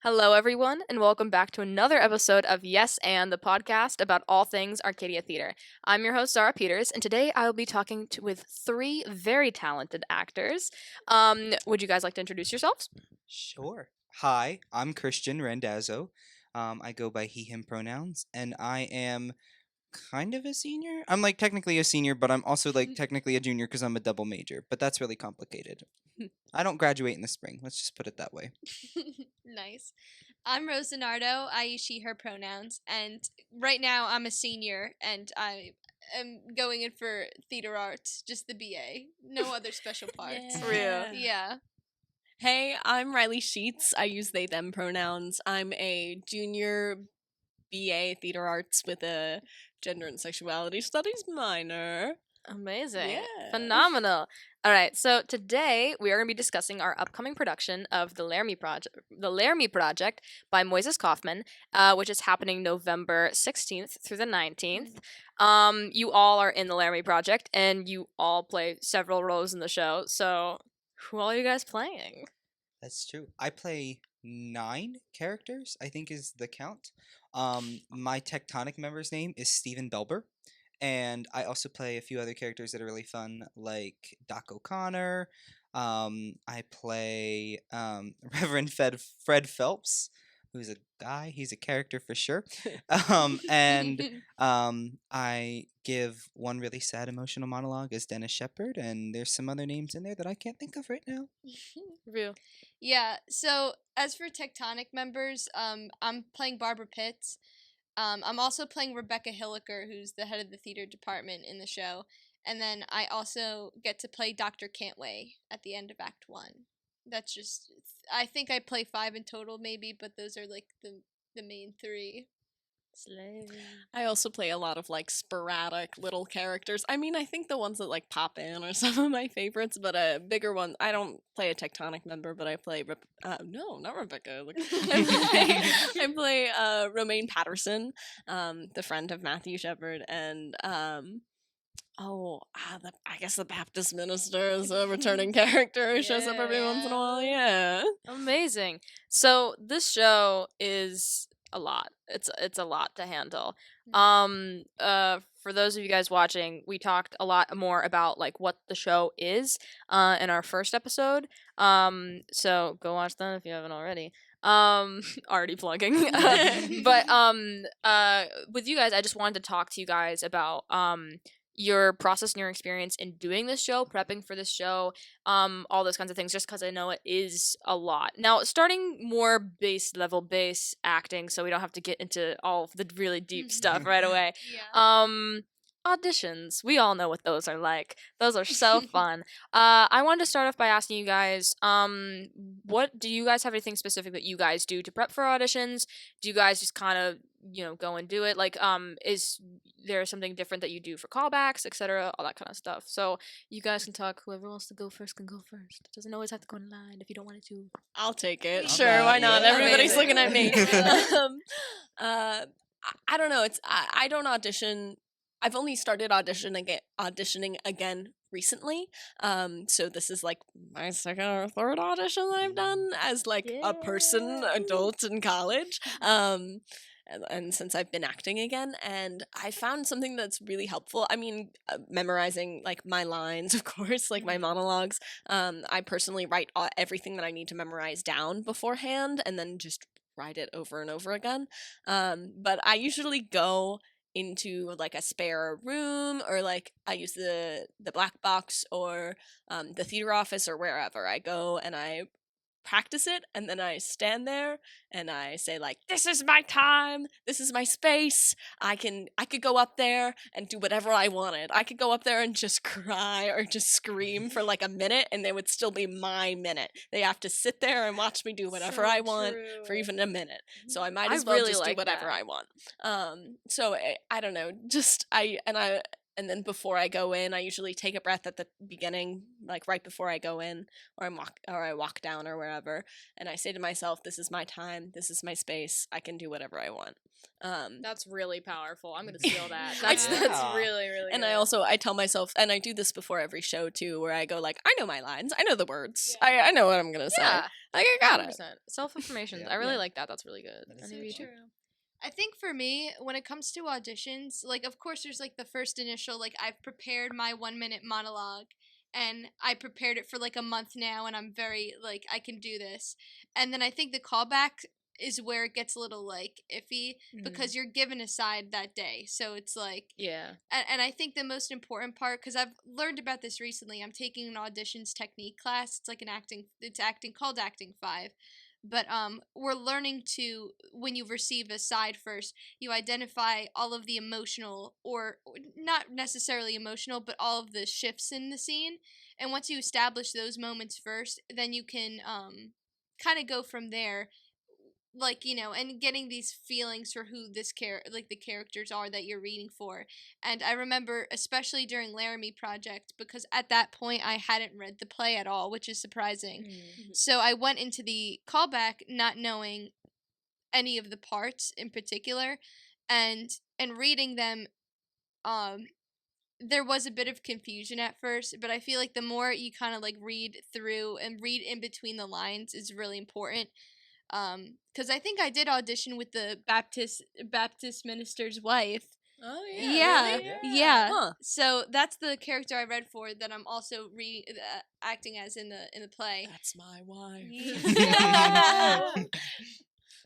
Hello, everyone, and welcome back to another episode of Yes and the podcast about all things Arcadia Theatre. I'm your host, Zara Peters, and today I will be talking with three very talented actors. Would you guys like to introduce yourselves? Sure. Hi, I'm Christian Randazzo. I go by he, him pronouns, and I am kind of a senior. I'm like technically a senior, but I'm also like technically a junior because I'm a double major, but that's really complicated. I don't graduate in the spring. Let's just put it that way. Nice. I'm Rosa Nardo. I use she, her pronouns. And right now I'm a senior and I am going in for theater arts, just the BA. No other special parts. Real. Yeah. Hey, I'm Riley Sheetz. I use they, them pronouns. I'm a junior BA theater arts with a gender and sexuality studies minor. Amazing. Yeah. Phenomenal. All right, so today we are going to be discussing our upcoming production of the Laramie Project by Moises Kaufman, which is happening November 16th through the 19th. You all are in the Laramie Project, and you all play several roles in the show, so who all are you guys playing? That's true. I play 9 characters, I think is the count. My Tectonic member's name is Stephen Belber. And I also play a few other characters that are really fun, like Doc O'Connor. I play Reverend Fred Phelps, who's a guy. He's a character for sure. And I give one really sad emotional monologue as Dennis Shepard, and there's some other names in there that I can't think of right now. Real. Yeah. So as for Tectonic members, I'm playing Barbara Pitts. I'm also playing Rebecca Hilliker, who's the head of the theater department in the show. And then I also get to play Dr. Cantway at the end of Act 1. That's just, I think I play 5 in total maybe, but those are like the main 3. Slay. I also play a lot of like sporadic little characters. I mean, I think the ones that like pop in are some of my favorites, but a bigger one. I don't play a Tectonic member, but I play no, not Rebecca. I play Romaine Patterson, the friend of Matthew Shepard, and I guess the Baptist minister is a returning character who shows up every once in a while. Yeah. Amazing. So this show is a lot. It's a lot to handle. For those of you guys watching, we talked a lot more about like what the show is in our first episode. So go watch that if you haven't already. Already plugging. But with you guys, I just wanted to talk to you guys about your process and your experience in doing this show, prepping for this show, all those kinds of things, just because I know it is a lot. Now, starting more base acting, so we don't have to get into all the really deep stuff right away. Yeah. Auditions. We all know what those are like. Those are so fun. I wanted to start off by asking you guys, what do you guys have anything specific that you guys do to prep for auditions? Do you guys just kind of, go and do it? Like, is there something different that you do for callbacks, etc., all that kind of stuff? So you guys can talk. Whoever wants to go first can go first. It doesn't always have to go in line if you don't want it to. I'll take it. Okay. Sure, why not? Yeah. Everybody's Amazing. looking at me. I don't know. I don't audition. I've only started auditioning again recently. So this is like my second or third audition that I've done as like a person, adult in college. And since I've been acting again, and I found something that's really helpful. I mean, memorizing like my lines, of course, like my monologues. I personally write everything that I need to memorize down beforehand, and then just write it over and over again. But I usually go into like a spare room, or like I use the black box or the theater office or wherever I go, and I practice it, and then I stand there and I say like, this is my time, this is my space. I could go up there and do whatever I wanted. I could go up there and just cry or just scream for like a minute, and they would still be my minute. They have to sit there and watch me do whatever I want for even a minute. So I might as well really just like do whatever that. I want. So I don't know, And then before I go in, I usually take a breath at the beginning, like right before I go in, or I walk down or wherever, and I say to myself, "This is my time. This is my space. I can do whatever I want." That's really powerful. I'm gonna steal that. I- That's Yeah. really really. And good. I tell myself, and I do this before every show too, where I go like, "I know my lines. I know the words. I know what I'm gonna say. Yeah, Like I got it." Self-information. Yeah. I really Yeah. like that. That's really good. That is Any so of you true. too? I think for me, when it comes to auditions, like, of course, there's, like, the first initial, like, I've prepared my 1-minute monologue, and I prepared it for, like, a month now, and I'm very, like, I can do this. And then I think the callback is where it gets a little, like, iffy, because you're given a side that day. So it's, like, Yeah. and I think the most important part, because I've learned about this recently, I'm taking an auditions technique class. It's like it's acting called Acting 5. But we're learning to, when you receive a side first, you identify all of the emotional, or not necessarily emotional, but all of the shifts in the scene. And once you establish those moments first, then you can kind of go from there, like, and getting these feelings for who like the characters are that you're reading for. And I remember, especially during Laramie Project, because at that point I hadn't read the play at all, which is surprising. So I went into the callback not knowing any of the parts in particular, and reading them, there was a bit of confusion at first, but I feel like the more you kind of like read through and read in between the lines is really important. Because I think I did audition with the Baptist minister's wife. Oh Yeah, really? yeah. Huh. So that's the character I read for that I'm also acting as in the play. That's my wife.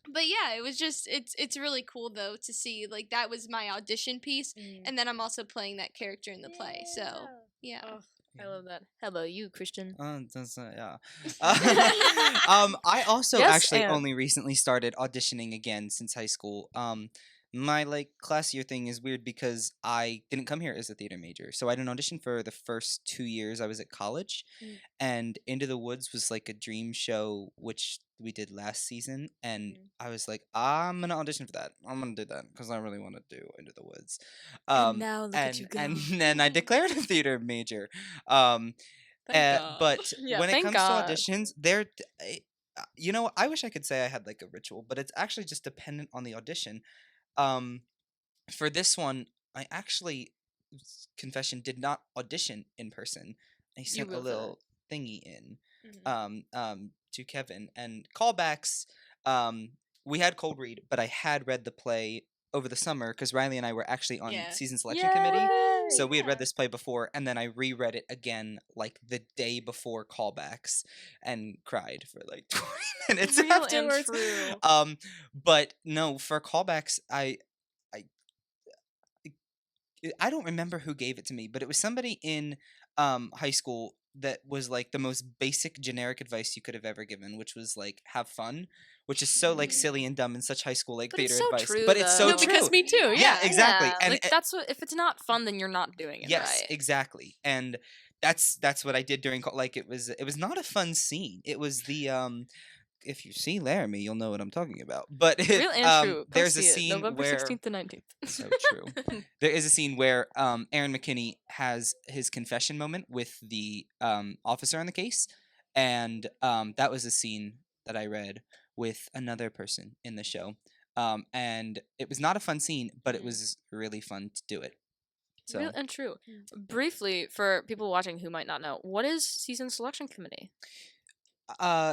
But yeah, it was just it's really cool though to see, like, that was my audition piece, and then I'm also playing that character in the play. So yeah. Oh, I love that. How about you, Christian? Yeah. I also Yes, actually and- only recently started auditioning again since high school. My like class year thing is weird because I didn't come here as a theater major, so I didn't audition for the first 2 years I was at college. And Into the Woods was like a dream show which we did last season, and I was like, I'm gonna audition for that. I'm gonna do that because I really want to do Into the Woods. And now look at you go. And then I declared a theater major. But Yeah, when it thank comes God. to auditions, I wish I could say I had like a ritual, but it's actually just dependent on the audition. For this one, I actually, confession, did not audition in person. I sent a wrote little thingy in, to Kevin, and callbacks. We had cold read, but I had read the play over the summer because Riley and I were actually on Yeah. season selection committee. Yay! So we had read this play before, and then I reread it again like the day before callbacks and cried for like 20 minutes Real and afterwards. true. But no, for callbacks, I don't remember who gave it to me, but it was somebody in high school that was like the most basic generic advice you could have ever given, which was like have fun, which is so like silly and dumb in such high school like But it's theater so advice. true, But it's so though. No, true. because me too. Yeah, exactly. Yeah, And like that's what, if it's not fun, then you're not doing it yes, right. exactly. And that's it I did during like it was not a fun scene. It was the if you see Laramie, you'll know what I'm talking about. But Real and true. Come there's a see it, scene November where 16th to 19th. so true. There is a scene where Aaron McKinney has his confession moment with the officer on the case, and that was a scene that I read with another person in the show, and it was not a fun scene, but it was really fun to do it. So Real and true. Briefly, for people watching who might not know, what is season selection committee?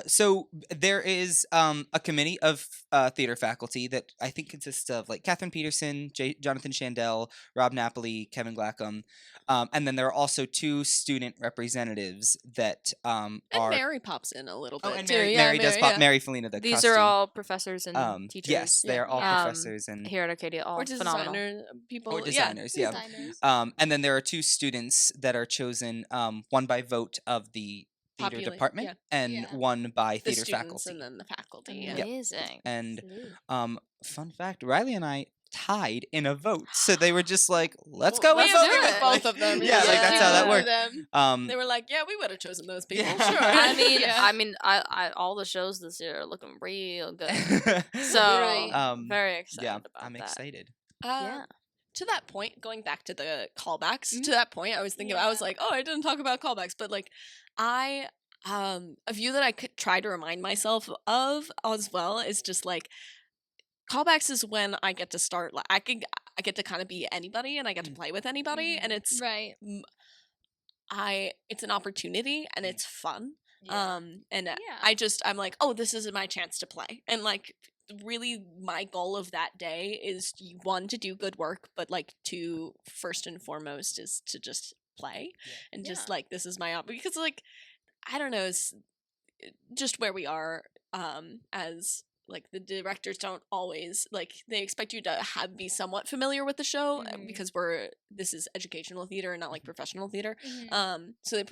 So there is a committee of theater faculty that I think consists of like Catherine Peterson, Jonathan Shandell, Rob Napoli, Kevin Glackham, and then there are also 2 student representatives that And are. Mary pops in a little bit Oh, and too. Mary does pop. yeah. Mary Felina, the These costume. are all professors and teachers. Yes, they are all Yeah. professors and Here at Arcadia, all Or phenomenal. designer people. or designers. Yeah. Designers. And then there are 2 students that are chosen, one by vote of the theater Populate, department, yeah. and Yeah. one by The theater students faculty. and then the faculty. Yeah. Amazing. And Salute. fun fact, Riley and I tied in a vote, so they were just like, "Let's go We with voted voting." with both of them. Yeah, like that's how that worked. Them. They were like, "Yeah, we would have chosen those people." Yeah. Sure. I Yeah. mean, I all the shows this year are looking real good. So Right. very excited yeah, about I'm that. excited. Yeah. to that point, going back to the callbacks, to that point, I was thinking, I was like, oh, I didn't talk about callbacks, but like, I, a view that I could try to remind myself of as well is just like, callbacks is when I get to start, like, I get to kind of be anybody and I get to play with anybody, and it's, right. It's an opportunity and it's fun. Yeah. And I'm like, oh, this is my chance to play. And like, really my goal of that day is, one, to do good work, but like, two, first and foremost, is to just play and just like, this is my because like, I don't know, it's just where we are as like, the directors don't always like, they expect you to be somewhat familiar with the show because this is educational theater and not like professional theater. So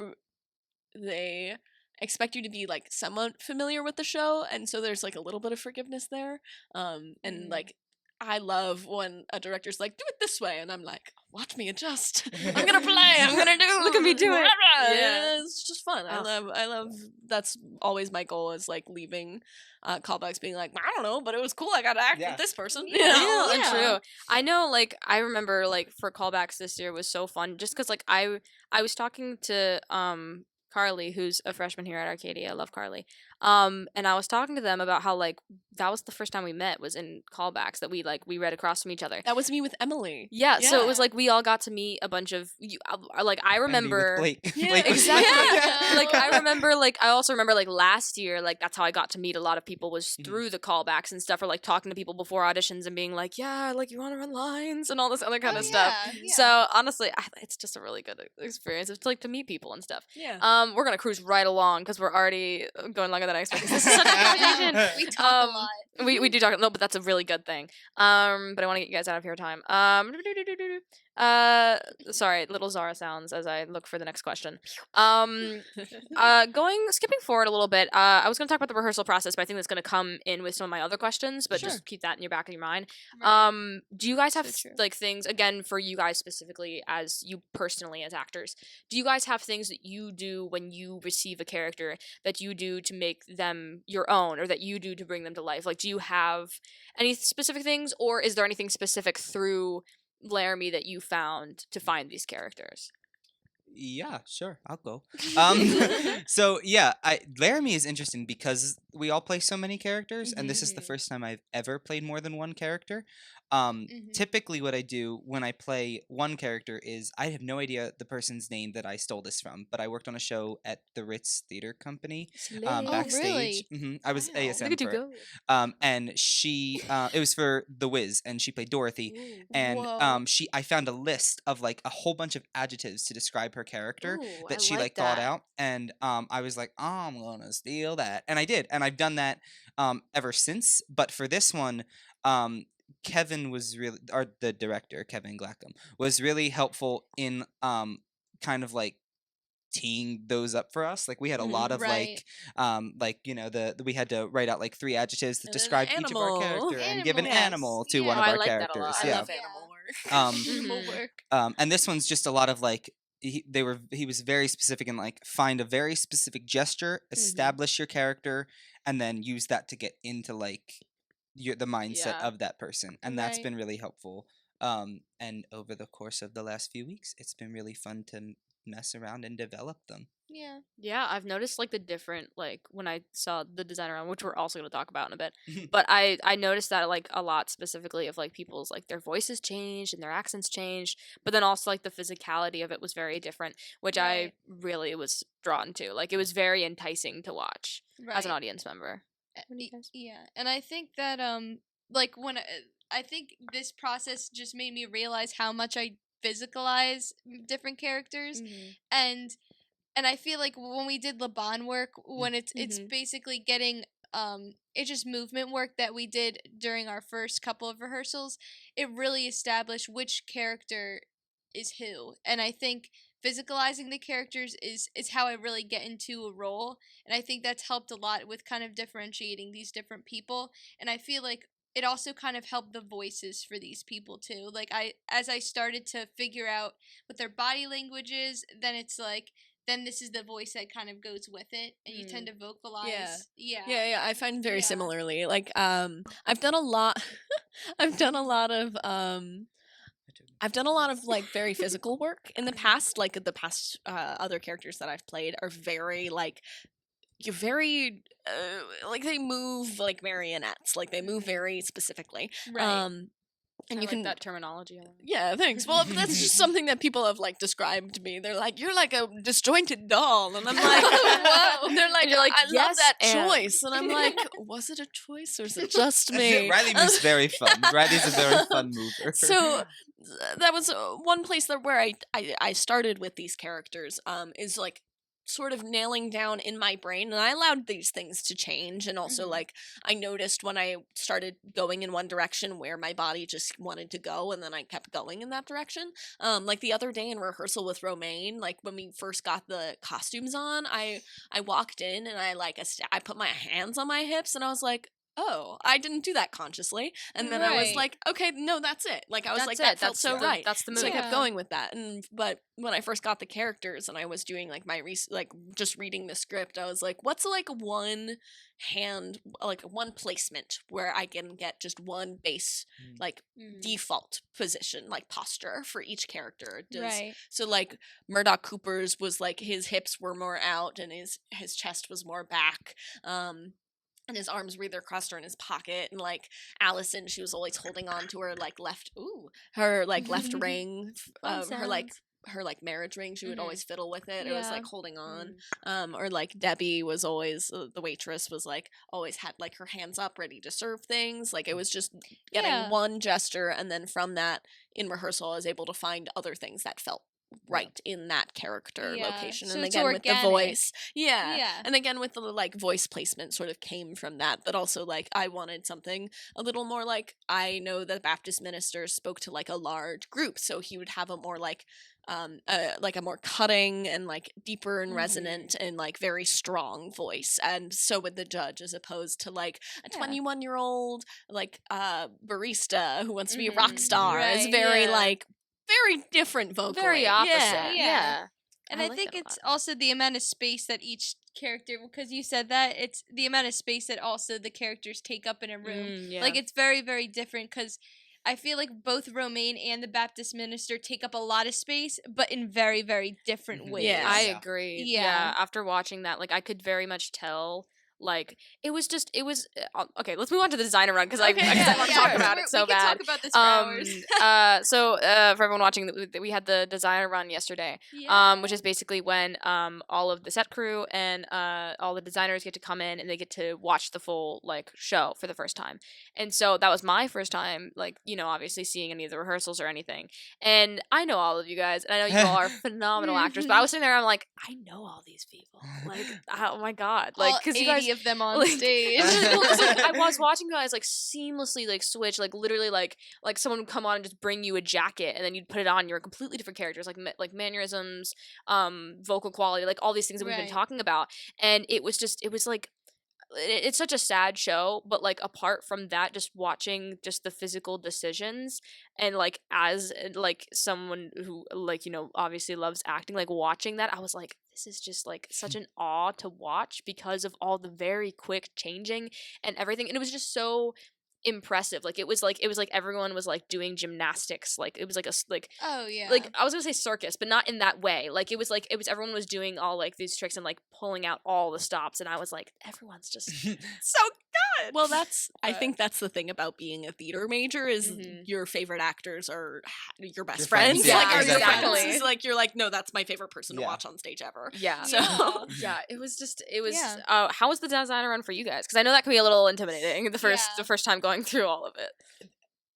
they expect you to be like somewhat familiar with the show, and so there's like a little bit of forgiveness there. And like, I love when a director's like, do it this way, and I'm like, watch me adjust. I'm gonna play. I'm gonna do. Look at me do it. Yeah, it's just fun. I love. That's always my goal, is like leaving callbacks being like, I don't know, but it was cool. I got to act with this person. You know? And true. I know. Like, I remember like, for callbacks this year was so fun, just because like I was talking to Carly, who's a freshman here at Arcadia. I love Carly. And I was talking to them about how like, that was the first time we met, was in callbacks, that we read across from each other. That was me with Emily. Yeah, so it was like, we all got to meet a bunch of like, I remember Blake. exactly. Like, I remember, like, I also remember like last year, like, that's how I got to meet a lot of people, was through the callbacks and stuff, or like talking to people before auditions and being like, yeah, like, you want to run lines and all this other kind of stuff. Yeah. So honestly, it's just a really good experience. It's like to meet people and stuff. Yeah. We're gonna cruise right along because we're already going longer than I expected. This is such a conversation. We talk a lot. We do talk, no, but that's a really good thing. But I want to get you guys out of here time. Sorry, little Zara sounds as I look for the next question. Skipping forward a little bit. I was going to talk about the rehearsal process, but I think that's going to come in with some of my other questions. But just keep that in your back of your mind. Right. Do you guys have like things, again, for you guys specifically, as you personally as actors? Do you guys have things that you do when you receive a character, that you do to make them your own, or that you do to bring them to life? Like, do you have any specific things, or is there anything specific through Laramie that you found to find these characters? Yeah, sure, I'll go. So yeah, Laramie is interesting because we all play so many characters, and this is the first time I've ever played more than one character. Typically what I do when I play one character is, I have no idea the person's name that I stole this from, but I worked on a show at the Ritz Theater Company, backstage. Really? I was ASM Look at you for it. go. And she, it was for The Wiz, and she played Dorothy. And I found a list of like a whole bunch of adjectives to describe her character that she like thought out, and I was like, oh, I'm gonna steal that, and I did, and I've done that ever since. But for this one, Kevin was really, or the director, Kevin Glackham, was really helpful in kind of like teeing those up for us. Like, we had a lot of like you know, we had to write out like 3 adjectives that describe each of our character and give an animal to one of our characters. I love animal work. Work. And this one's just a lot of like, he was very specific in like, find a very specific gesture, establish your character, and then use that to get into like the mindset of that person, and that's been really helpful. And over the course of the last few weeks, it's been really fun to mess around and develop them. Yeah, I've noticed like the different, like, when I saw the design around, which we're also going to talk about in a bit, but I noticed that like a lot, specifically of like people's, like, their voices changed and their accents changed, but then also like the physicality of it was very different, which I really was drawn to. Like, it was very enticing to watch as an audience member. Yeah, and I think that like, when I think this process just made me realize how much I physicalize different characters, and I feel like when we did Laban work, when it's basically getting it's just movement work that we did during our first couple of rehearsals, it really established which character is who, and I think physicalizing the characters is how I really get into a role, and I think that's helped a lot with kind of differentiating these different people, and I feel like it also kind of helped the voices for these people too. Like, as I started to figure out what their body language is, then it's like, then this is the voice that kind of goes with it, and you tend to vocalize. Yeah, I find very similarly. Like, I've done a lot. I've done a lot of I've done a lot of like very physical work in the past. Like the past other characters that I've played are very like you're very like they move like marionettes. Like they move very specifically. Right. And I you like can that terminology. a lot. Yeah, thanks. Well, that's just something that people have like described to me. They're like, "You're like a disjointed doll," and I'm like, "Whoa!" And they're like, you're like, "I love "Yes, that and." choice," and I'm like, "Was it a choice or is it just me?" Riley moves very fun. Riley's a very fun mover. So that was one place that where I started with these characters is like sort of nailing down in my brain, and I allowed these things to change, and also like I noticed when I started going in one direction where my body just wanted to go, and then I kept going in that direction. Like the other day in rehearsal with Romaine, like when we first got the costumes on, I walked in and I put my hands on my hips and I was like, oh, I didn't do that consciously. And then I was Right. like, okay, no, that's it. Like I was That's like, it. that felt That's so the- right. that's the So I move. kept Yeah. going with that. But when I first got the characters and I was doing like my like just reading the script, I was like, what's like one placement where I can get just one base like default position, like posture for each character. Right. So like Murdoch Cooper's was like his hips were more out and his chest was more back. And his arms were either crossed or in his pocket, and like Allison, she was always holding on to her like left ring, her like marriage ring. She would always fiddle with it. It was like holding on. Or like Debbie was always the waitress was like always had like her hands up ready to serve things. Like it was just getting one gesture, and then from that in rehearsal, I was able to find other things that felt right in that character location. So And it's again with organic. the voice, Yeah. and again with the like voice placement sort of came from that, but also like I wanted something a little more like, I know the Baptist minister spoke to like a large group, so he would have a more like a more cutting and like deeper and resonant and like very strong voice, and so would the judge, as opposed to like a 21-year-old like barista who wants to be a rock star. Is Right, very yeah. like very different vocally. Very opposite. Yeah. Yeah. And I I, like think that a it's lot. also the amount of space that each character, because you said that, it's the amount of space that also the characters take up in a room. Yeah. Like, it's very, very different, because I feel like both Romaine and the Baptist minister take up a lot of space, but in very, very different ways. Yeah. I Yeah. agree. Yeah. Yeah. After watching that, like I could very much tell. Like it was okay. Let's move on to the designer run because I want to talk about it so we bad. can talk about this for hours. So for everyone watching, we had the designer run yesterday. Which is basically when all of the set crew and all the designers get to come in and they get to watch the full like show for the first time. And so that was my first time, like, you know, obviously seeing any of the rehearsals or anything. And I know all of you guys, and I know you all are phenomenal actors. But I was sitting there, I'm like, I know all these people. Like, oh my god, like because you guys. Of them on like, stage. Well, 'cause, like, I was watching you guys like seamlessly like switch, like literally like someone would come on and just bring you a jacket and then you'd put it on. You're completely different characters, like mannerisms, vocal quality, like all these things that we've been talking about. And it was like it's such a sad show, but like apart from that, just watching just the physical decisions and like as like someone who like, you know, obviously loves acting, like watching that, I was like, this is just like such an awe to watch because of all the very quick changing and everything. And it was just so impressive. Like it was like everyone was like doing gymnastics. Like it was like Oh yeah. like I was gonna say circus, but not in that way. Like it was everyone was doing all like these tricks and like pulling out all the stops, and I was like, everyone's just so good. Well, I think that's the thing about being a theater major is your favorite actors are your best Your friends. friends, yeah, Like, are your exactly. friends. It's like you're like, no, that's my favorite person to Yeah. watch on stage ever. Yeah. So Yeah, it was Yeah. how was the designer run for you guys? Because I know that can be a little intimidating the Yeah. first time going through all of it.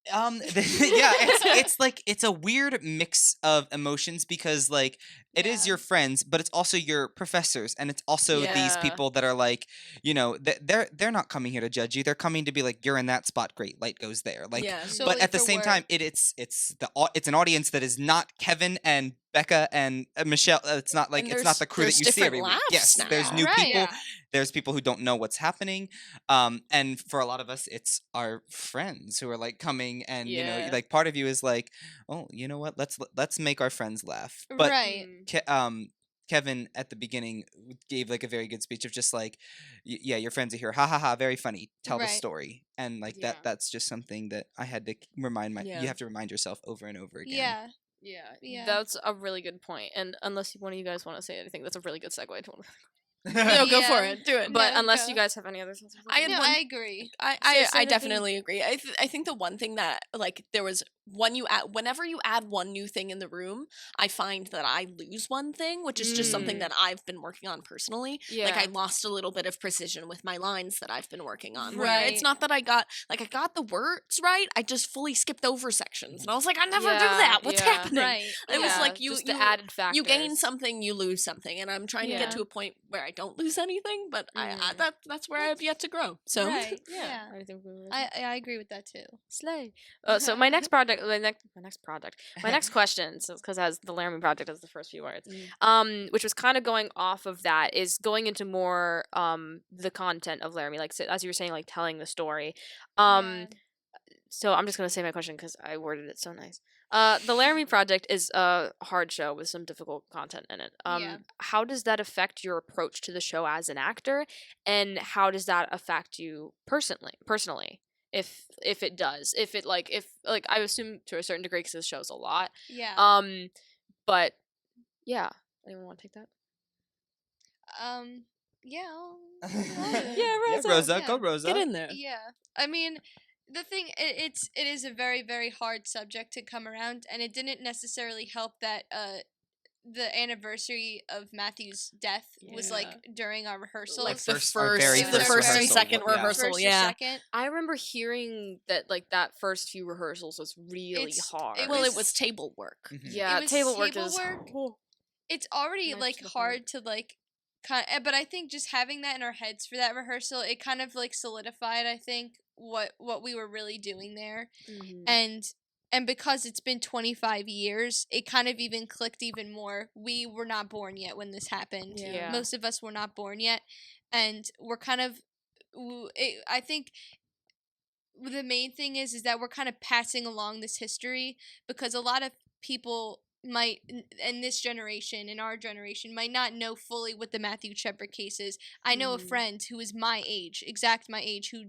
Yeah, it's like it's a weird mix of emotions because like it is your friends, but it's also your professors, and it's also these Yeah. people that are like, you know, they're not coming here to judge you. They're coming to be like, you're in that spot, great, light goes there. Like, yeah. but Solely at the for same work. time, it's an audience that is not Kevin and Becca and Michelle. It's not like And it's not the crew that there's you see different every week. laughs Yes, there's now. new Right. people. Yeah. There's people who don't know what's happening, and for a lot of us, it's our friends who are like coming, and you know, Yeah. like part of you is like, oh, you know what? Let's make our friends laugh. But right. Mm. Kevin at the beginning gave like a very good speech of just like, yeah, your friends are here, ha ha ha, very funny. Tell the Right. story, and like Yeah. that's just something that I had to remind Yeah. you have to remind yourself over and over again. Yeah. Yeah, that's a really good point. And unless one of you guys want to say anything, that's a really good segue to one. No, go for Yeah. it. Do it. But No, unless go. you guys have any other things. I had No, one- I agree. I anything- definitely agree. I think the one thing that like there was whenever you add one new thing in the room, I find that I lose one thing, which is just something that I've been working on personally. Yeah. Like I lost a little bit of precision with my lines that I've been working on. Where Right. it's not that I got the words right, I just fully skipped over sections. And I was like, I never do Yeah, that. What's yeah. happening? Right. It was Yeah, like just the added factors. you gain something, you lose something, and I'm trying to Yeah. get to a point where I don't lose anything, but I that's where I've yet to grow. So Right. Yeah. Yeah. I think I agree with that too. slay. So my next project, my next question, because as the Laramie Project as the first few words, which was kind of going off of that, is going into more the content of Laramie, like as you were saying, like telling the story. Yeah. So I'm just gonna say my question because I worded it so nice. The Laramie Project is a hard show with some difficult content in it. Yeah. How does that affect your approach to the show as an actor, and how does that affect you personally? If it does, if I assume to a certain degree because this show's a lot. Yeah. But yeah, anyone want to take that? Yeah. Yeah, Rosa, yeah. go Rosa. get in there. Yeah. I mean, the thing it is a very, very hard subject to come around, and it didn't necessarily help that the anniversary of Matthew's death was like during our rehearsals. Like the Our very first, first and rehearsal, second yeah. rehearsal, First or yeah. second. I remember hearing that like that first few rehearsals was really It's- hard. it Well, it was- was table work. Mhm. yeah, it was table work table is. work. Oh. It's already Knife like to the hard to like but I think just having that in our heads for that rehearsal, it kind of like solidified, I think, what we were really doing there. And because it's been 25 years, it kind of even clicked even more. We were not born yet when this happened. Yeah. Most of us were not born yet, and we're kind of I think the main thing is that we're kind of passing along this history, because a lot of people might in this generation, in our generation, might not know fully what the Matthew Shepard case is. I know a friend who is my age, exact my age, who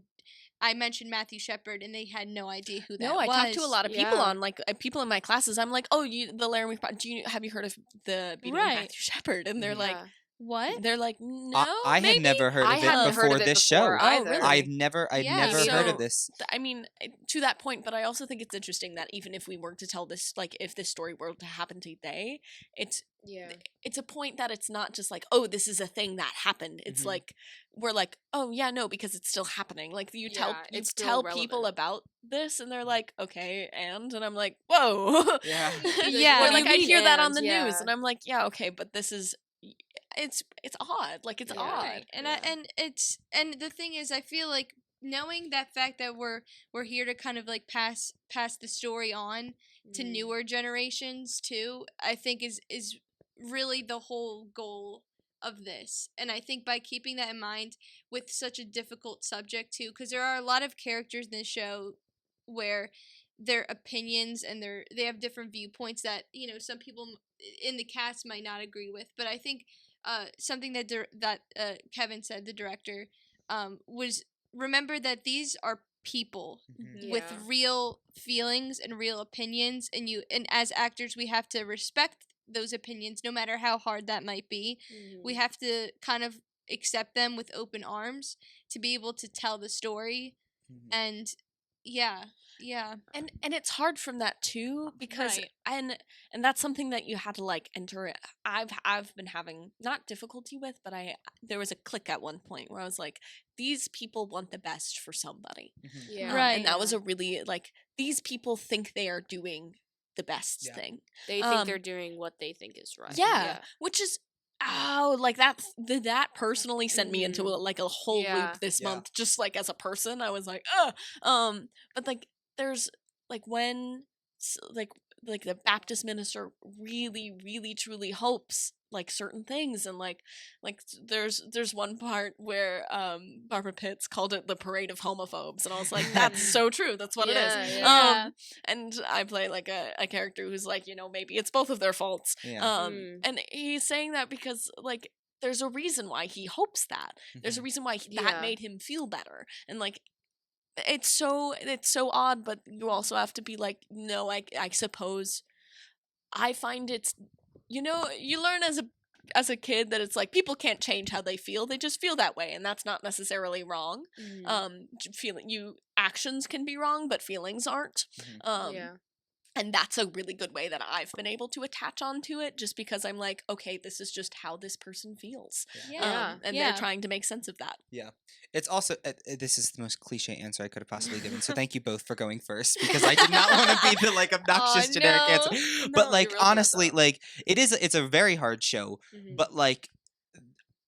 I mentioned Matthew Shepard, and they had no idea who that No, was. I talked to a lot of people Yeah. on like people in my classes. I'm like, oh, the Laramie Project. Have you heard of the beating of Right. Matthew Shepard? And they're like, What? they're like, no, I had maybe? never heard I of hadn't it heard before of it this before show. either. really? I'd never Yeah, heard of so- this. I mean, to that point, but I also think it's interesting that even if we were to tell this, like, if this story were to happen today, it's a point that it's not just like, oh, this is a thing that happened. It's Mhm. like we're like, oh yeah, no, because it's still happening. Like you Yeah, tell it's still people relevant. about this, and they're like, okay, and I'm like, whoa, Yeah. Yeah. Or What do like you I mean hear that on and? the news, Yeah. and I'm like, yeah, okay, but this is. It's odd. Like it's Yeah. odd. Right. And Yeah. and the thing is, I feel like knowing that fact that we're here to kind of like pass the story on to newer generations too, I think is really the whole goal of this. And I think by keeping that in mind with such a difficult subject too, because there are a lot of characters in this show where their opinions and they have different viewpoints that some people in the cast might not agree with. But I think something that Kevin said, the director, was remember that these are people Mhm. with Yeah. real feelings and real opinions, and as actors we have to respect those opinions no matter how hard that might be. We have to kind of accept them with open arms to be able to tell the story. Mhm. And yeah. And it's hard from that too, because Right. and that's something that you had to like enter. I've been having not difficulty with, but there was a click at one point where I was like, these people want the best for somebody. Mhm. Yeah. Right. And that was a really like, these people think they are doing the best Yeah. thing. They think they're doing what they think is right. Yeah, which is like that personally sent me into Mhm. like a whole Yeah. loop this Yeah. month. Just like as a person, I was like, but like there's like when like the Baptist minister really, really, truly hopes like certain things, and like there's one part where Barbara Pitts called it the parade of homophobes, and I was like, that's so true, that's what it is. Yeah. And I play like a character who's like, maybe it's both of their faults. Yeah. And he's saying that because like there's a reason why he hopes that. There's a reason why that Yeah. made him feel better. And like it's so odd, but you also have to be like, no, I suppose I find it's, you learn as a kid that it's like people can't change how they feel, they just feel that way, and that's not necessarily wrong. Actions can be wrong, but feelings aren't. Yeah. And that's a really good way that I've been able to attach onto it, just because I'm like, okay, this is just how this person feels. Yeah. And they're trying to make sense of that. Yeah. It's also, this is the most cliche answer I could have possibly given, so thank you both for going first, because I did not want to be the, like, obnoxious generic no. answer. No, But, like, you're real good, honestly, though. like, it's a very hard show, Mhm. but, like,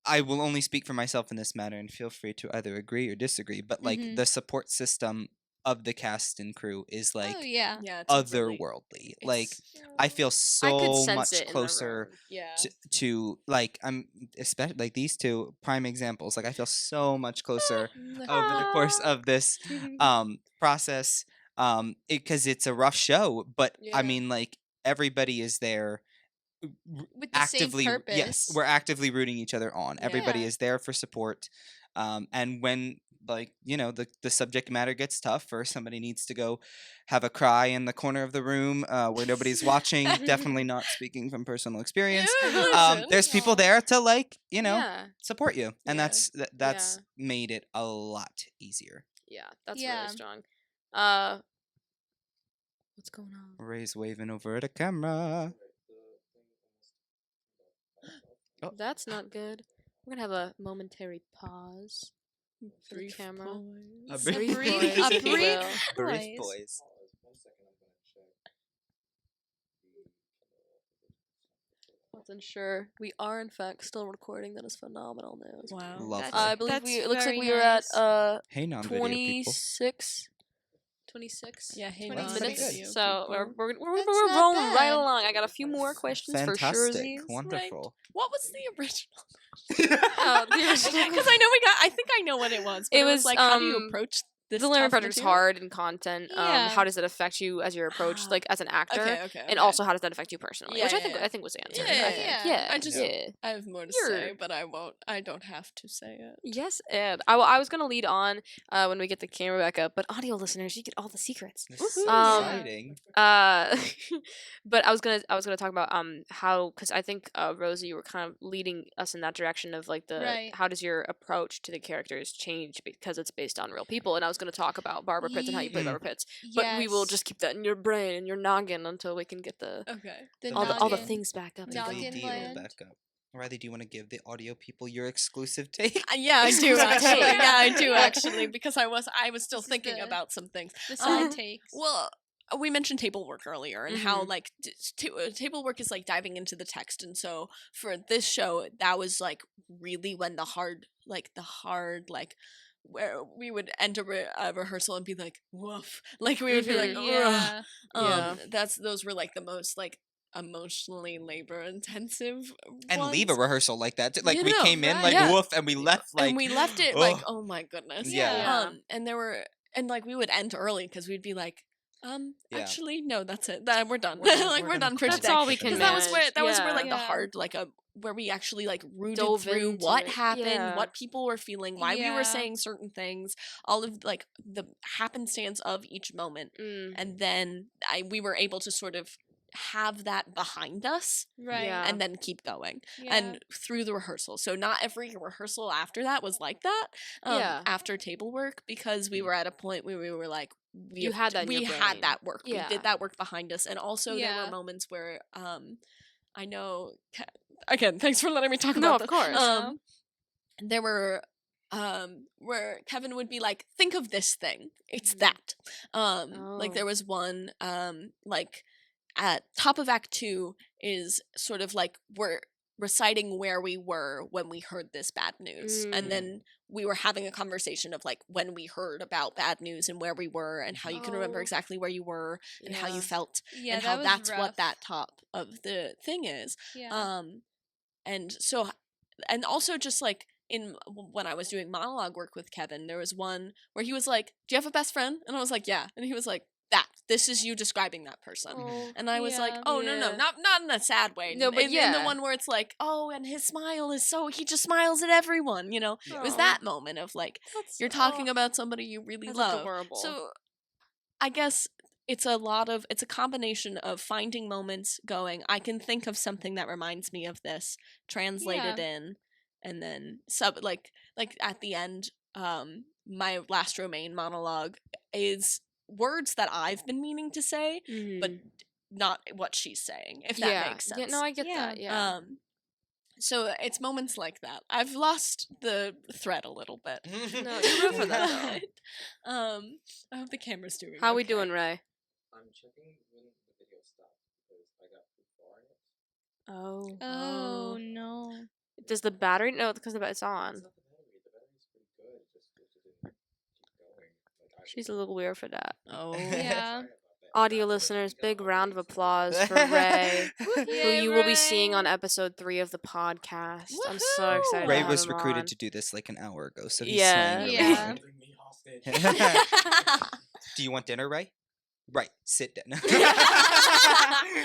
I will only speak for myself in this matter, and feel free to either agree or disagree, but, like, Mhm. the support system of the cast and crew is, like, Oh yeah. Yeah, it's a really- otherworldly. Like, it's- I feel I could so sense much it in the closer room. yeah. to like, I'm especially like these two prime examples. Like, I feel so much closer over the course of this process, because it's a rough show, but I Yeah. mean, like, everybody is there With the actively. same purpose. Yes, we're actively rooting each other on. Everybody Yeah. is there for support, and when, like, the subject matter gets tough, or somebody needs to go have a cry in the corner of the room where nobody's watching, definitely not speaking from personal experience, there's people there to, like, Yeah. support you, and Yeah. that's made it a lot easier. Yeah, that's Yeah. really strong. What's going on? Ray's waving over at a camera. Oh. That's not good. We're gonna have a momentary pause for the camera. A brief- brief brief- pause, a if you brief- will. Brief Boys. boys. Let's ensure we are in fact still recording. That is phenomenal news. Wow. Lovely. I believe That's it looks like very we were at nice. Hey, non-video people. 26 Yeah, hey, That's minutes. pretty good. So we're That's rolling not right bad. along. I got a few more questions for sure. Fantastic. Wonderful. What was the original? Oh, the original- Because I think I know what it was. But It it was was, like, how do you approach this? The Laramie tough Project's material? hard in content. Yeah. How does it affect you as your approach, like as an actor? Okay. And also, how does that affect you personally? Yeah, Which I yeah, think yeah. I think was the answer. Yeah, I think. yeah. Yeah. I just- yeah. I have more to You're- say, but I won't. I don't have to say it. Yes, and I was gonna lead on when we get the camera back up, but audio listeners, you get all the secrets. This is so Um, exciting. But I was gonna talk about how, because I think Rosa, you were kind of leading us in that direction of like the Right. how does your approach to the characters change because it's based on real people, and I was gonna talk about Barbara Pitts and how you play Mm. Barbara Pitts, but we will Yes. just keep that in your brain and your noggin until we can get the Okay. The all the noggin. things back up. The and Noggin going. deal land. back up. Riley, do you want to give the audio people your exclusive take? Yeah, I do Exclusive actually. take. Yeah, I do actually, because I was still This is thinking the- about some things. The side Um, takes. Well, we mentioned table work earlier, and how Mhm. like table work is like diving into the text, and so for this show, that was like really when the hard where we would enter a rehearsal and be like, woof, like we would be like, yeah. Yeah. those were like the most like emotionally labor intensive And leave a ones. rehearsal like that. Like, You we know, came in right. like Yeah. woof, and we left like. and we left it like, ugh. oh my goodness. Yeah. And there were, and like we would end early because we'd be like, Yeah. actually no, that's it. That we're done. We're done- Like we're we're gonna done for call That's today. all we can Because that was where manage. like the Yeah. hard where we actually like rooted Dove through into what it. happened, Yeah. what people were feeling, why we Yeah. were saying certain things, all of like the happenstance of each moment, Mm. and then we were able to sort of have that behind us Right. Yeah. and then keep going Yeah. and through the rehearsal. So not every rehearsal after that was like that. Yeah. After table work, because we were at a point where we were like, You had that in we your brain. had that work. Yeah. We did that work behind us, and also there Yeah. were moments where I know. Again, thanks for letting me talk No, about of this. course. There were where Kevin would be like, think of this thing. It's Mhm. that. Like Oh. there was one like at top of Act 2 is sort of like reciting where we were when we heard this bad news. And then we were having a conversation of like when we heard about bad news and where we were and how you can remember exactly where you were and how you felt and how that's what that top of the thing is. And so, and also just like when I was doing monologue work with Kevin, there was one where he was like, "Do you have a best friend?" And I was like, "Yeah." And he was like, this is you describing that person. And I was like, oh, no, not in a sad way. No, but in the one where it's like, oh, and his smile is he just smiles at everyone, you know? It was that moment of like, you're talking about somebody you really love. Adorable. So I guess it's a combination of finding moments going, I can think of something that reminds me of this, translate it in, and then like at the end, my last Romaine monologue is words that I've been meaning to say, but not what she's saying, if that makes sense. Yeah, no, I get that. Yeah. So it's moments like that. I've lost the thread a little bit. No, you're good for that though. I hope the camera's doing How we doing, Ray? I'm checking when the video stopped because I got too far in it. Oh no. Does the battery? No, because it's on. It's not the battery. The battery's pretty good. Just didn't keep going. She's a little weird for that. Oh. Yeah. Audio listeners, big round of applause for Ray, who you will be seeing on episode 3 of the podcast. I'm so excited. Ray to have was him recruited on. to do this like an hour ago, so he's Yeah. swaying really Yeah. hard. Bring me hostage. Do you want dinner, Ray? Right, sit down.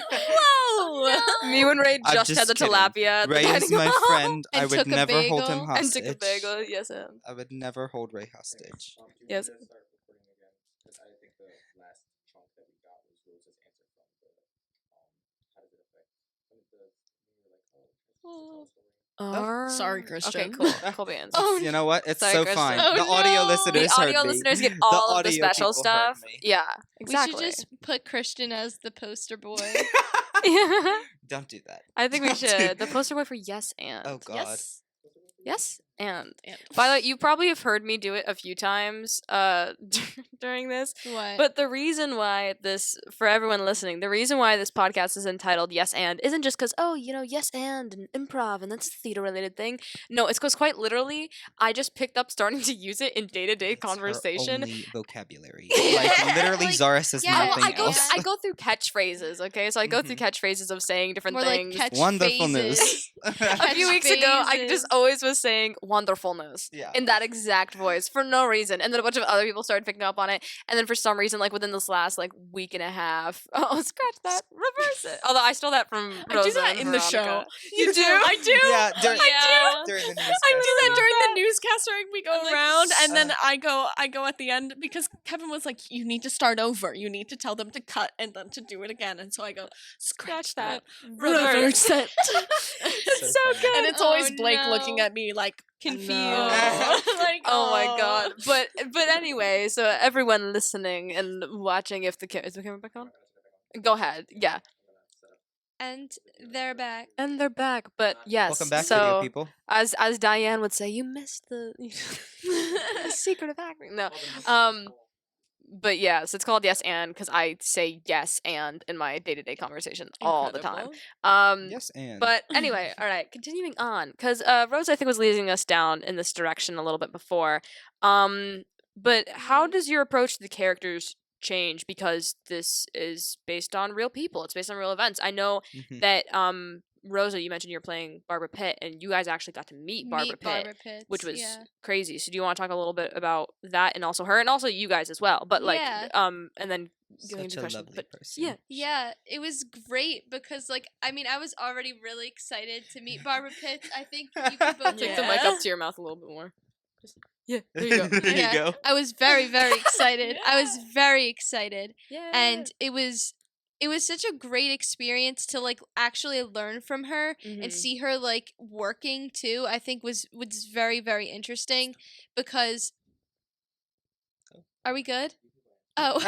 Whoa! Me and Ray I'm just had just the kidding. tilapia. At the Ray is dining my hall. friend. I And would took a never hold him bagel. hostage. And took a bagel. Yes, and I would never hold Ray hostage. Do you Yes. want me to start recording again? Because I think the last chunk that we got was Rosa's answer from the how does it affect? When we were like, Sorry, Okay, Christian. cool. Cool beans. Oh, You know what? It's Sorry, so Kristen. fine. Oh, The audio no. listeners The audio heard me. listeners get all of the audio special people heard stuff. me. Yeah, exactly. We should just put Christian as the poster boy. Don't do that. I think we Don't do should. The that. poster boy for Yes and. Oh God. Yes. Yes and. And. By the way, you probably have heard me do it a few times during this. What? But the reason why for everyone listening, the reason why this podcast is entitled Yes and isn't just because, yes and improv and that's a theater related thing. No, it's because quite literally, I just picked up starting to use it in day-to-day It's her conversation. only vocabulary. Like literally, Like, Zara says yeah, nothing I go else. I go through catchphrases, okay? So I go through catchphrases of saying different More like things. catch Wonderful phases. news. A few weeks ago, I Catchphrases. just always was saying wonderfulness Yeah. in that exact voice for no reason. And then a bunch of other people started picking up on it. And then for some reason, like within this last week and a half, oh, scratch that, reverse it. Although I stole that from I Rosa do that and in the show. Veronica. You do? I do. Yeah, during, Yeah. during the news. I do that during the newscast during we go I'm like, around, and then uh, I go at the end because Kevin was like, "You need to start over. You need to tell them to cut and then to do it again." And so I go, "Scratch that, reverse it." So so funny. good. And it's always Oh, Blake no. looking at me like Confused. "No." Like, Oh my god! But anyway, so everyone listening and watching, if is the camera back on? Go ahead, yeah. And they're back. And they're back, but yes. Welcome back, so, video people. As Diane would say, you missed the secret of acting. No, but yeah, so it's called Yes and because I say yes and in my day-to-day conversation all the time. Incredible. Yes, and But anyway, all right, continuing on, because Rose, I think, was leading us down in this direction a little bit before. But how does your approach to the characters change because this is based on real people? It's based on real events. I know Mhm. that Rosa, you mentioned you're playing Barbara Pitt, and you guys actually got to meet Barbara Pitt, Pitts, which was yeah. crazy. So do you want to talk a little bit about that and also her and also you guys as well? But like, Yeah. and then going such into a questions. lovely But person. yeah, Yeah, it was great because, I was already really excited to meet Barbara Pitts. I think you could both take agree. the mic Yeah. up to your mouth a little bit more. Just, yeah, there you go. There Yeah. you go. I was very, very excited. I was Yeah. very excited, Yeah, and it was such a great experience to actually learn from her Mhm. and see her working too. I think was very, very interesting because. Are we good? Oh.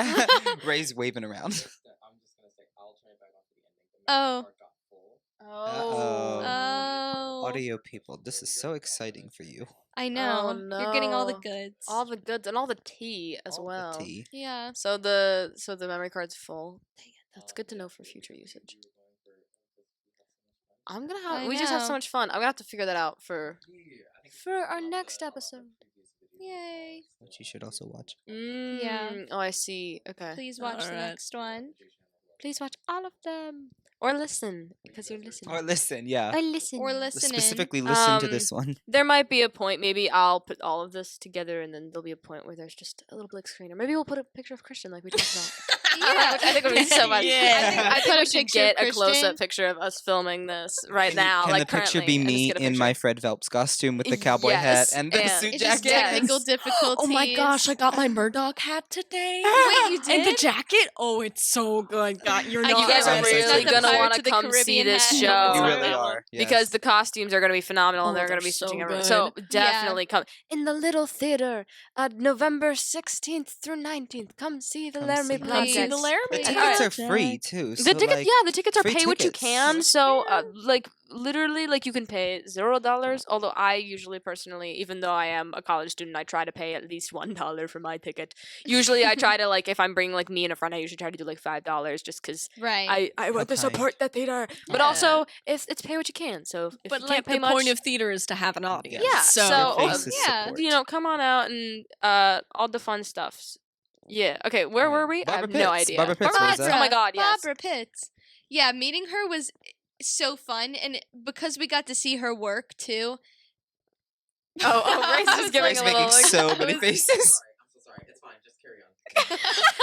Ray's waving around. I'm just gonna say I'll turn it back on to the ending. The Oh. memory part got full. Uh-oh. Oh. Audio people, this is so exciting for you. I know. Oh, You're getting all the no. goods. all the goods and all the tea as All the well. tea. Yeah. So the memory card's full. Dang it, that's good to know for future usage. I'm gonna have. I We just have so know. much fun. I'm gonna have to figure that out for I think for our next episode. Yay. Which you should also watch. Oh, I see. Okay. Please watch the Alright. next one. Please watch all of them or listen because you're listening. Or listen, yeah. Or listen. Or listen in. Specifically listen to this one. There might be a point. Maybe I'll put all of this together, and then there'll be a point where there's just a little blank screen, or maybe we'll put a picture of Christian, like we talked about. Yeah. Which I think would be so much. Yeah. I think Put a we should picture get of a close-up Christian. picture of us filming this right Can now. Can like the picture currently, be and just me get a in picture. my Fred Phelps costume with the cowboy Yes, hat and the and- suit It's just jacket? technical difficulties. Oh my gosh, I got my Murdoch hat today. Wait, you And the did? jacket? Oh, it's so good. God, you're You not You guys are I'm so really sorry. gonna Pirates want to of the come see Caribbean this hat. show. You Oh, really that are. Because yes. the costumes are going to be phenomenal, and Oh, they're going they're to be so switching everything. good. So Yeah. definitely come in the Little Theater, November 16th through 19th. Come see the Come Laramie see. Project. Please. the Laramie The Please. tickets are Project. free too. The so, tickets, like, yeah, the tickets are free pay what you tickets. can. So, like, literally, like, you can pay $0. Although I usually, personally, even though I am a college student, I try to pay at least $1 for my ticket. Usually, I try to, like, if I'm bringing like me and a friend, I usually try to do like $5 just because Right. I want to Okay. support the theater. But Yeah. also, it's pay what you can. So if But you like can't pay the much, point of theater is to have an audience. Yeah, So, so, Your face is yeah, support. you know, come on out and all the fun stuffs. Yeah. Okay, where were we? I have Barbara no Pitts. idea. Barbara Pitts, Pitts. Rosa. Oh my god, yes. Barbara Pitts. Yeah, meeting her was so fun, and because we got to see her work too. Grace is giving Grace a making little. so many faces. sorry. I'm so sorry. It's fine. Just carry on.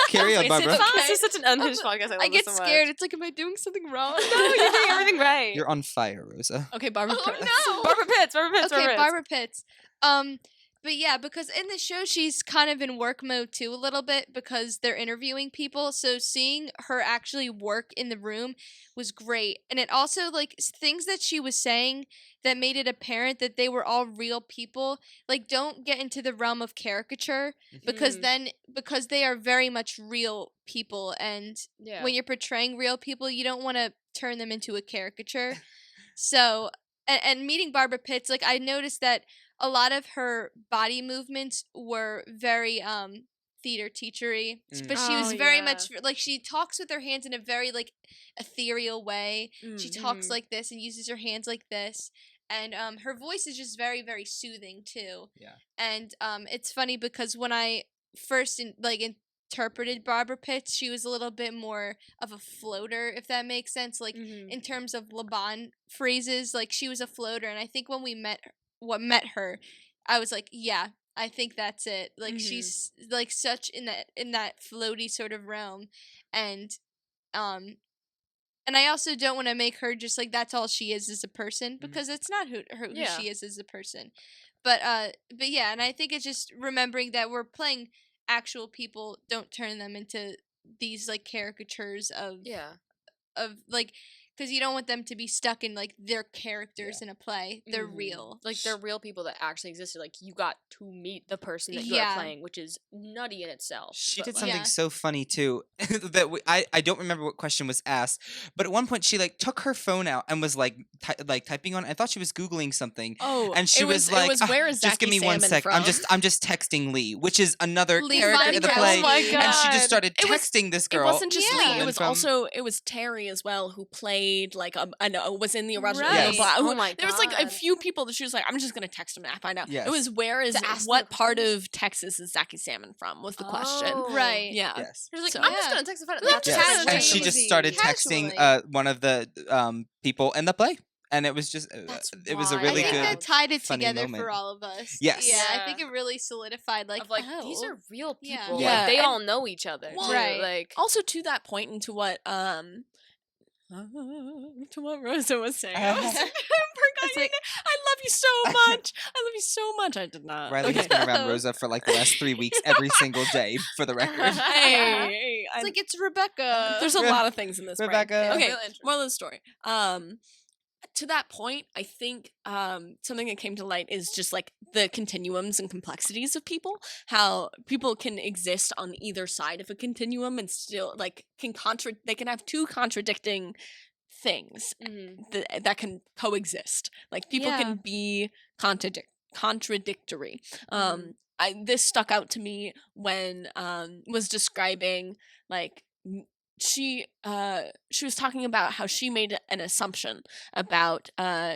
Carry on, It's Barbara. fine. This is such an unhinged podcast. I love I get this so scared. Much. It's like, am I doing something wrong? No, you're doing everything right. You're on fire, Rosa. Okay, Barbara. Oh, Pitts. no. Barbara Pitts. Barbara Pitts. Okay, Barbara Pitts. Barbara Pitts. But yeah, because in the show she's kind of in work mode too a little bit because they're interviewing people. So seeing her actually work in the room was great. And it also like things that she was saying that made it apparent that they were all real people. Like don't get into the realm of caricature because because they are very much real people, and Yeah. when you're portraying real people, you don't want to turn them into a caricature. So and meeting Barbara Pitts, like I noticed that a lot of her body movements were very theater teachery, but she was Oh, very yeah. much like she talks with her hands in a very like ethereal way. She talks Mhm. like this and uses her hands like this. And her voice is just very, very soothing too. Yeah. And it's funny because when I first interpreted Barbara Pitts, she was a little bit more of a floater, if that makes sense. Like in terms of Laban phrases, like she was a floater. And I think when we met her, I was like, yeah, I think that's it. Like she's like such in that floaty sort of realm, and I also don't want to make her just like that's all she is as a person because it's not who Yeah. she is as a person. But yeah, and I think it's just remembering that we're playing actual people. Don't turn them into these like caricatures of like because you don't want them to be stuck in like their characters in a play. They're real. Like they're real people that actually existed. Like you got to meet the person that you Yeah. are playing, which is nutty in itself. She but, did like- something Yeah. so funny too that I don't remember what question was asked, but at one point she like took her phone out and was like typing on. I thought she was googling something, Oh, and she it was like, it was "Ah, where is just give Zachy me one Salmon sec. From? I'm just texting Lee, which is another Lee character in the Funny play, Oh my and she God. just started It was- texting this girl. It wasn't just Yeah. Lee. It Salmon was from- also Terry as well who played like I know was in the original. Right. Blah, Oh who- my There was like a God. few people that she was like, I'm just gonna text him and find out. Yes. It was where is To ask what them part questions? of Texas is Zachy Salmon from was the question. Oh. Right. Yeah. Yes. She was like, So- I'm just Yeah. gonna text a friend. Well, That's just Yes. casually. And she just started texting Casually. one of the people in the play, and it was just That's it was a wild. really I think good. that tied it funny together moment. for all of us. Yes. Yeah, I Yeah. think it really solidified like, of like oh, these are real Yeah. people. Yeah. Like they And- all know each other. Well, too. Right. Like Also to that point and to what Rosa was saying. I was forgetting it. I love you so much. I love you so much. I did not. Riley has Okay. been around Rosa for like the last 3 weeks, every single day, for the record. Hey, it's like it's Rebecca. there's a lot of things in this. brain. Rebecca. Okay, Real interest. moral of the story. To that point, I think something that came to light is just like the continuums and complexities of people. How people can exist on either side of a continuum and still like they can have two contradicting things that can coexist. Like people Yeah. can be contradictory. This stuck out to me when was describing like she was talking about how she made an assumption about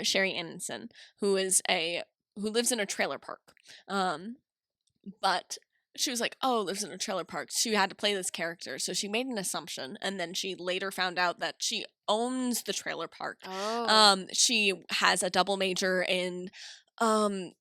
Sherry Anderson, who lives in a trailer park. But she was like, oh, lives in a trailer park. She had to play this character. So she made an assumption, and then she later found out that she owns the trailer park. Oh. She has a double major in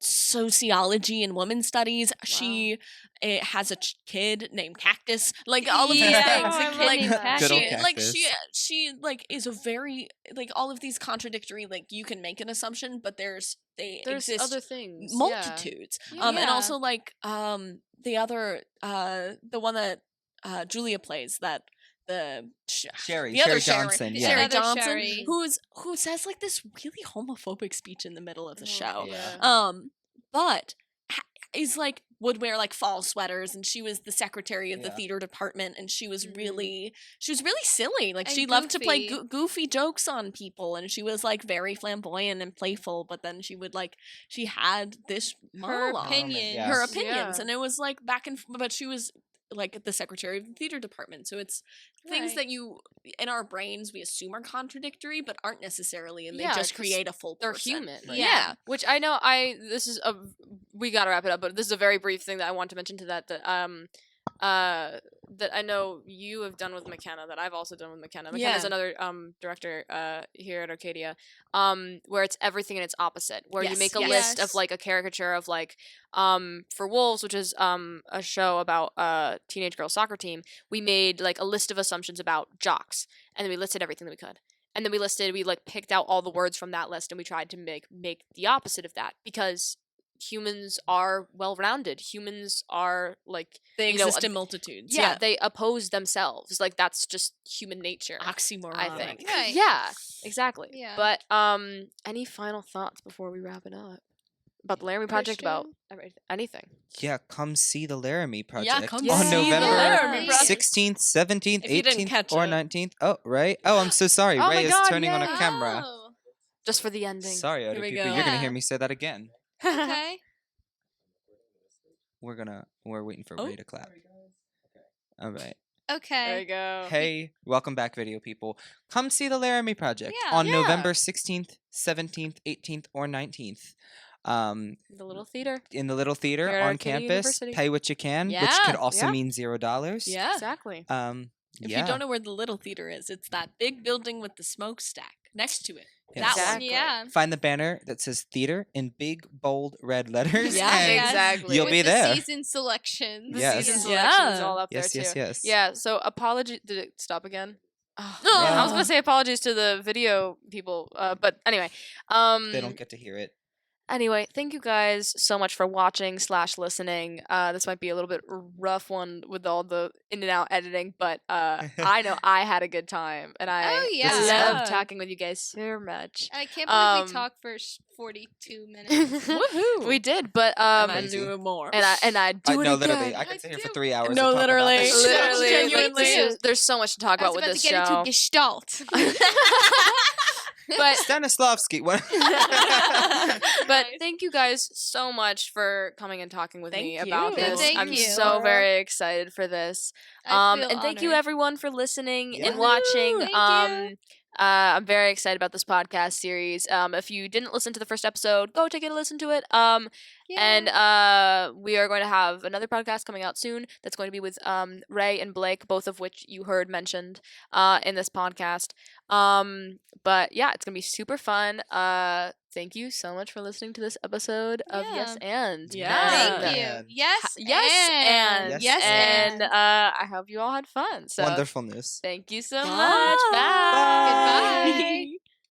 sociology and women's studies. She has a kid named Cactus. Like all of these Yeah, things. a kid Like named Cactus. Good old she like Cactus. she like is a very like all of these contradictory, like you can make an assumption, but there's exist other things. multitudes. Yeah. And Yeah. also like the other the one that Julia plays, that Sherry the other Johnson. The Yeah. Sherry other Johnson, Sherry. who says like this really homophobic speech in the middle of the show. Yeah. But is like would wear like fall sweaters, and she was the secretary of the Yeah. theater department, and she was Mhm. really silly. Like And she loved to play goofy. goofy jokes on people, and she was like very flamboyant and playful. But then she had this Her monologue, opinion. Yeah. her opinions, Yeah. and it was like but she was like the secretary of the theater department, so it's things Right. that you in our brains we assume are contradictory but aren't necessarily, and they Yeah, just 'cause create a full They're person. human. Right. Yeah. Which I know this is we gotta wrap it up, but this is a very brief thing that I want to mention to that that I know you have done with McKenna, that I've also done with McKenna. McKenna's Yeah. another director here at Arcadia, where it's everything in its opposite, where you Yes, make a yes. list Yes. of like a caricature of like for Wolves, which is a show about a teenage girl soccer team. We made like a list of assumptions about jocks, and then we listed everything that we could. And then we like picked out all the words from that list, and we tried to make the opposite of that, because humans are well-rounded. Humans are like, They you know, exist in multitudes. yeah, they oppose themselves. Like that's just human nature, Oxymoron. I think. Right. Yeah, exactly. Yeah. But any final thoughts before we wrap it up about the Laramie Project, about anything? Yeah, come see the Laramie Project come see on the November Laramie Project. 16th, 17th, If you didn't 18th, catch or it. 19th. Oh, right. Oh, I'm so sorry. Oh Ray my is God, turning on a yay. camera. Oh, Just for the ending. Sorry, Here other we people. go. You're gonna Yeah. hear me say that again. okay. We're waiting for Oh. Ray to clap. All right. Okay. There you go. Hey, welcome back, video people. Come see the Laramie Project Yeah. on Yeah. November 16th, 17th, 18th, or 19th. The little theater. In the little theater Here at on Arcadia campus. University. Pay what you can, which Yeah, could also yeah. mean $0. Yeah. Exactly. If Yeah. you don't know where the little theater is, it's that big building with the smokestack next to it. Yes. That one. Exactly. Yeah. Find the banner that says theater in big, bold, red letters. Yeah, and exactly. You'll With be the there. season selections. The Yes. season Yeah. selection is all up Yes, there yes, too. yes. Yeah. So apology. Did it stop again? Oh, No. man, I was gonna say apologies to the video people, but anyway. They don't get to hear it. Anyway, thank you guys so much for watching / listening. This might be a little bit rough one with all the in and out editing, but I know I had a good time, and I Oh, yeah. love Yeah. talking with you guys so much. And I can't believe we Um, talked for 42 minutes. Woohoo. We did, but And I Crazy. do more. and I do it no, again. literally, I I could sit here do. for 3 hours. No, and talk about literally. this show. Literally, Genuinely. there's so much to talk I was about with about this to get show. into Gestalt. But Stanislavski. What? but thank you guys so much for coming and talking with me Thank about you. this. Thank I'm you. so very excited for this. I feel And thank you honored. everyone for listening Yeah. and watching. Thank you. I'm very excited about this podcast series. If you didn't listen to the first episode, go take a listen to it. And we are going to have another podcast coming out soon that's going to be with Ray and Blake, both of which you heard mentioned in this podcast. But yeah, it's gonna be super fun. Thank you so much for listening to this episode of Yes and. Yeah. Thank Yeah. you. And- Yes. Yes and. Yes and and. I hope you all had fun. So Wonderfulness. thank you so Bye. much. Bye. Bye.